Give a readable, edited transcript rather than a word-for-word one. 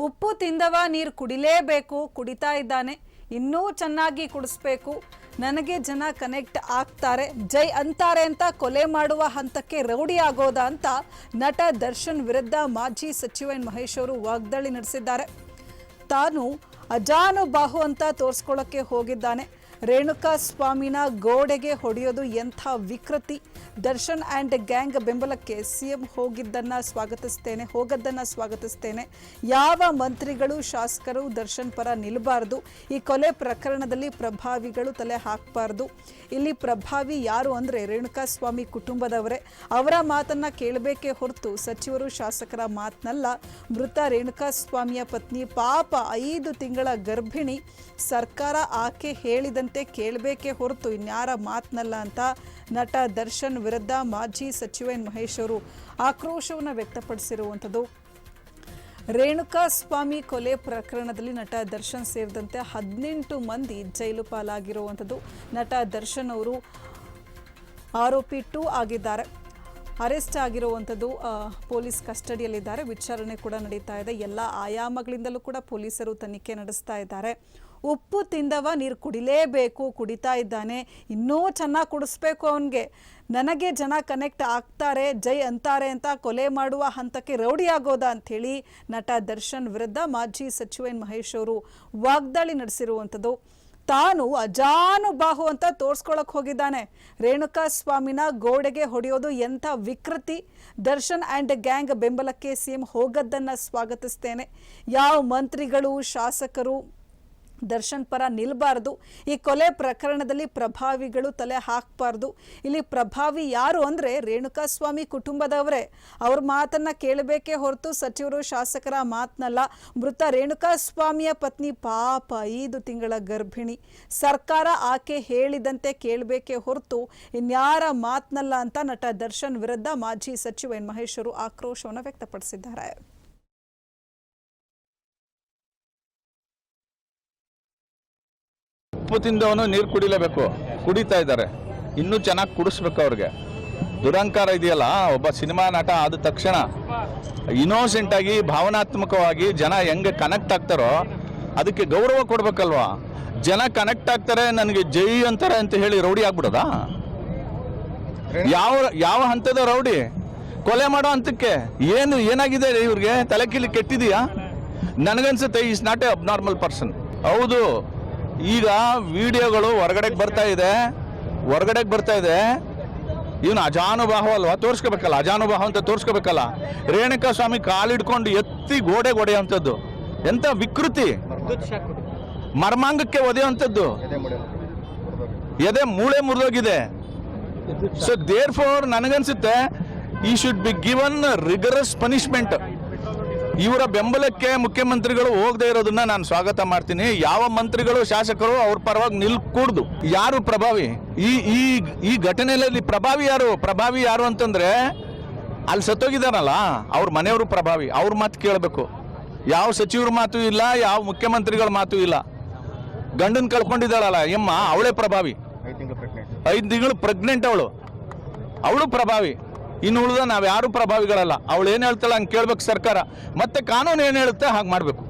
ಉಪ್ಪು ತಿಂದವ ನೀರು ಕುಡಿಲೇಬೇಕು, ಕುಡಿತಾ ಇದ್ದಾನೆ, ಇನ್ನೂ ಚೆನ್ನಾಗಿ ಕುಡಿಸ್ಬೇಕು, ನನಗೆ ಜನ ಕನೆಕ್ಟ್ ಆಗ್ತಾರೆ, ಜೈ ಅಂತಾರೆ ಅಂತ ಕೊಲೆ ಮಾಡುವ ಹಂತಕ್ಕೆ ರೌಡಿ ಆಗೋದ ಅಂತ ನಟ ದರ್ಶನ್ ವಿರುದ್ಧ ಮಾಜಿ ಸಚಿವ ಎನ್ ಮಹೇಶ್ ಅವರು ವಾಗ್ದಾಳಿ ನಡೆಸಿದ್ದಾರೆ. ತಾನು ಅಜಾನುಬಾಹು ಅಂತ ತೋರಿಸ್ಕೊಳ್ಳೋಕ್ಕೆ ಹೋಗಿದ್ದಾನೆ. ರೇಣುಕಾ ಸ್ವಾಮಿನ ಗೋಡೆಗೆ ಹೊಡೆಯೋದು ಎಂಥ ವಿಕೃತಿ. ದರ್ಶನ್ ಆ್ಯಂಡ್ ಗ್ಯಾಂಗ್ ಬೆಂಬಲಕ್ಕೆ ಸಿಎಂ ಹೋಗದ್ದನ್ನು ಸ್ವಾಗತಿಸ್ತೇನೆ. ಯಾವ ಮಂತ್ರಿಗಳು ಶಾಸಕರು ದರ್ಶನ್ ಪರ ನಿಲ್ಲಬಾರ್ದು. ಈ ಕೊಲೆ ಪ್ರಕರಣದಲ್ಲಿ ಪ್ರಭಾವಿಗಳು ತಲೆ ಹಾಕಬಾರ್ದು. ಇಲ್ಲಿ ಪ್ರಭಾವಿ ಯಾರು ಅಂದರೆ ರೇಣುಕಾ ಸ್ವಾಮಿ ಕುಟುಂಬದವರೇ. ಅವರ ಮಾತನ್ನು ಕೇಳಬೇಕೇ ಹೊರತು ಸಚಿವರು ಶಾಸಕರ ಮಾತನ್ನಲ್ಲ. ಮೃತ ರೇಣುಕಾ ಸ್ವಾಮಿಯ ಪತ್ನಿ ಪಾಪ 5 ತಿಂಗಳ ಗರ್ಭಿಣಿ. ಸರ್ಕಾರ ಆಕೆ ಹೇಳಿದಂತೆ ಕೇಳಬೇಕೇ ಹೊರತು ಇನ್ಯಾರ ಮಾತನ್ನಲ್ಲ ಅಂತ ನಟ ದರ್ಶನ್ ವಿರುದ್ಧ ಮಾಜಿ ಸಚಿವ ಎನ್ ಮಹೇಶ್ ಅವರು ಆಕ್ರೋಶವನ್ನು ವ್ಯಕ್ತಪಡಿಸಿರುವಂಥದ್ದು. ರೇಣುಕಾ ಸ್ವಾಮಿ ಕೊಲೆ ಪ್ರಕರಣದಲ್ಲಿ ನಟ ದರ್ಶನ್ ಸೇರಿದಂತೆ 18 ಮಂದಿ ಜೈಲು ಪಾಲಾಗಿರುವಂಥದ್ದು. ನಟ ದರ್ಶನ್ ಅವರು ಆರೋಪಿ 2 ಆಗಿದ್ದಾರೆ. ಅರೆಸ್ಟ್ ಆಗಿರುವಂಥದ್ದು, ಪೊಲೀಸ್ ಕಸ್ಟಡಿಯಲ್ಲಿದ್ದಾರೆ. ವಿಚಾರಣೆ ಕೂಡ ನಡೀತಾ ಇದೆ. ಎಲ್ಲ ಆಯಾಮಗಳಿಂದಲೂ ಕೂಡ ಪೊಲೀಸರು ತನಿಖೆ ನಡೆಸ್ತಾ ಇದ್ದಾರೆ. ಉಪ್ಪು ತಿಂದವ ನೀರು ಕುಡಿಲೇಬೇಕು, ಕುಡಿತಾ ಇದ್ದಾನೆ, ಇನ್ನೂ ಚೆನ್ನಾಗಿ ಕುಡಿಸ್ಬೇಕು ಅವನಿಗೆ, ನನಗೆ ಜನ ಕನೆಕ್ಟ್ ಆಗ್ತಾರೆ, ಜೈ ಅಂತಾರೆ ಅಂತ ಕೊಲೆ ಮಾಡುವ ಹಂತಕ್ಕೆ ರೌಡಿ ಆಗೋದ ಅಂಥೇಳಿ ನಟ ದರ್ಶನ್ ವಿರುದ್ಧ ಮಾಜಿ ಸಚಿವ ಎನ್ ಮಹೇಶ್ ಅವರು ವಾಗ್ದಾಳಿ ನಡೆಸಿರುವಂಥದ್ದು. ತಾನು ಅಜಾನುಬಾಹು ಅಂತ ತೋರಿಸ್ಕೊಳಕ್ ಹೋಗಿದ್ದಾನೆ. ರೇಣುಕಾ ಸ್ವಾಮಿನ ಗೋಡೆಗೆ ಹೊಡೆಯೋದು ಎಂಥ ವಿಕೃತಿ. ದರ್ಶನ್ ಆ್ಯಂಡ್ ಗ್ಯಾಂಗ್ ಬೆಂಬಲಕ್ಕೆ ಸಿಎಂ ಹೋಗದ್ದನ್ನು ಸ್ವಾಗತಿಸ್ತೇನೆ. ಯಾವ ಮಂತ್ರಿಗಳು ಶಾಸಕರು ದರ್ಶನ್ ಪರ ನಿಲ್ಲಬಾರ್ದು. ಈ ಕೊಲೆ ಪ್ರಕರಣದಲ್ಲಿ ಪ್ರಭಾವಿಗಳು ತಲೆ ಹಾಕಬಾರ್ದು. ಇಲ್ಲಿ ಪ್ರಭಾವಿ ಯಾರು ಅಂದರೆ ರೇಣುಕಾ ಸ್ವಾಮಿ ಕುಟುಂಬದವರೇ. ಅವ್ರ ಮಾತನ್ನು ಕೇಳಬೇಕೇ ಹೊರತು ಸಚಿವರು ಶಾಸಕರ ಮಾತನ್ನಲ್ಲ. ಮೃತ ರೇಣುಕಾ ಸ್ವಾಮಿಯ ಪತ್ನಿ ಪಾಪ 5 ತಿಂಗಳ ಗರ್ಭಿಣಿ. ಸರ್ಕಾರ ಆಕೆ ಹೇಳಿದಂತೆ ಕೇಳಬೇಕೇ ಹೊರತು ಇನ್ಯಾರ ಮಾತನ್ನಲ್ಲ ಅಂತ ನಟ ದರ್ಶನ್ ವಿರುದ್ಧ ಮಾಜಿ ಸಚಿವ ಎನ್ ಮಹೇಶ್ ಅವರು ಆಕ್ರೋಶವನ್ನು ವ್ಯಕ್ತಪಡಿಸಿದ್ದಾರೆ. ಉಪ್ಪು ತಿಂದವನು ನೀರು ಕುಡಿಲೇಬೇಕು, ಕುಡಿತಾ ಇದ್ದಾರೆ, ಇನ್ನೂ ಚೆನ್ನಾಗಿ ಕುಡಿಸ್ಬೇಕು. ಅವ್ರಿಗೆ ದುರಂಕಾರ ಇದೆಯಲ್ಲ. ಒಬ್ಬ ಸಿನಿಮಾ ನಟ ಆದ ತಕ್ಷಣ ಇನೋಸೆಂಟ್ ಆಗಿ ಭಾವನಾತ್ಮಕವಾಗಿ ಜನ ಹೆಂಗೆ ಕನೆಕ್ಟ್ ಆಗ್ತಾರೋ ಅದಕ್ಕೆ ಗೌರವ ಕೊಡ್ಬೇಕಲ್ವಾ. ಜನ ಕನೆಕ್ಟ್ ಆಗ್ತಾರೆ, ನನಗೆ ಜೈ ಅಂತಾರೆ ಅಂತ ಹೇಳಿ ರೌಡಿ ಆಗ್ಬಿಡೋದಾ? ಯಾವ ಹಂತದ ರೌಡಿ? ಕೊಲೆ ಮಾಡೋ ಹಂತಕ್ಕೆ ಏನಾಗಿದೆ ಇವ್ರಿಗೆ? ತಲೆ ಕೀಲಿ ಕೆಟ್ಟಿದೆಯಾ? ನನಗನ್ಸುತ್ತೆ is not A abnormal person. ಹೌದು, ಈಗ ವಿಡಿಯೋಗಳು ಹೊರಗಡೆಗೆ ಬರ್ತಾ ಇದೆ. ಇವನು ಅಜಾನುಬಾಹು ಅಲ್ವಾ, ತೋರಿಸ್ಕೋಬೇಕಲ್ಲ. ಅಜಾನುಬಾಹು ಅಂತ ತೋರಿಸ್ಕೋಬೇಕಲ್ಲ. ರೇಣುಕಾ ಸ್ವಾಮಿ ಕಾಲಿಡ್ಕೊಂಡು ಎತ್ತಿ ಗೋಡೆ ಹೊಡೆಯುವಂಥದ್ದು ಎಂಥ ವಿಕೃತಿ. ಮರ್ಮಾಂಗಕ್ಕೆ ಒದೆಯುವಂಥದ್ದು, ಎದೆ ಮೂಳೆ ಮುರಿದೋಗಿದೆ. ಸೊ ದೇರ್ ಫಾರ್ ನನಗನ್ಸುತ್ತೆ ಈ should be given rigorous punishment. ಇವರ ಬೆಂಬಲಕ್ಕೆ ಮುಖ್ಯಮಂತ್ರಿಗಳು ಹೋಗದೆ ಇರೋದನ್ನ ನಾನು ಸ್ವಾಗತ ಮಾಡ್ತೀನಿ. ಯಾವ ಮಂತ್ರಿಗಳು ಶಾಸಕರು ಅವ್ರ ಪರವಾಗಿ ನಿಲ್ಕೂಡ್ದು. ಯಾರು ಪ್ರಭಾವಿ ಈ ಘಟನೆಯಲ್ಲಿ? ಪ್ರಭಾವಿ ಯಾರು ಅಂತಂದ್ರೆ ಅಲ್ಲಿ ಸತ್ತೋಗಿದಾರಲ್ಲ ಅವ್ರ ಮನೆಯವರು ಪ್ರಭಾವಿ. ಅವ್ರ ಮಾತು ಕೇಳಬೇಕು. ಯಾವ ಸಚಿವರ ಮಾತು ಇಲ್ಲ, ಯಾವ ಮುಖ್ಯಮಂತ್ರಿಗಳ ಮಾತು ಇಲ್ಲ. ಗಂಡನ್ ಕಳ್ಕೊಂಡಿದ್ದಾಳಲ್ಲ ಎಮ್ಮ, ಅವಳೇ ಪ್ರಭಾವಿ. 5 ತಿಂಗಳು ಪ್ರೆಗ್ನೆಂಟ್ ಅವಳು ಪ್ರಭಾವಿ. ಇನ್ನು ಉಳಿದ ನಾವ್ ಯಾರು ಪ್ರಭಾವಿಗಳಲ್ಲ. ಅವಳು ಏನ್ ಹೇಳ್ತಾಳೆ ಹಂಗೆ ಕೇಳ್ಬೇಕು ಸರ್ಕಾರ. ಮತ್ತೆ ಕಾನೂನು ಏನ್ ಹೇಳುತ್ತೆ ಹಾಗೆ ಮಾಡ್ಬೇಕು.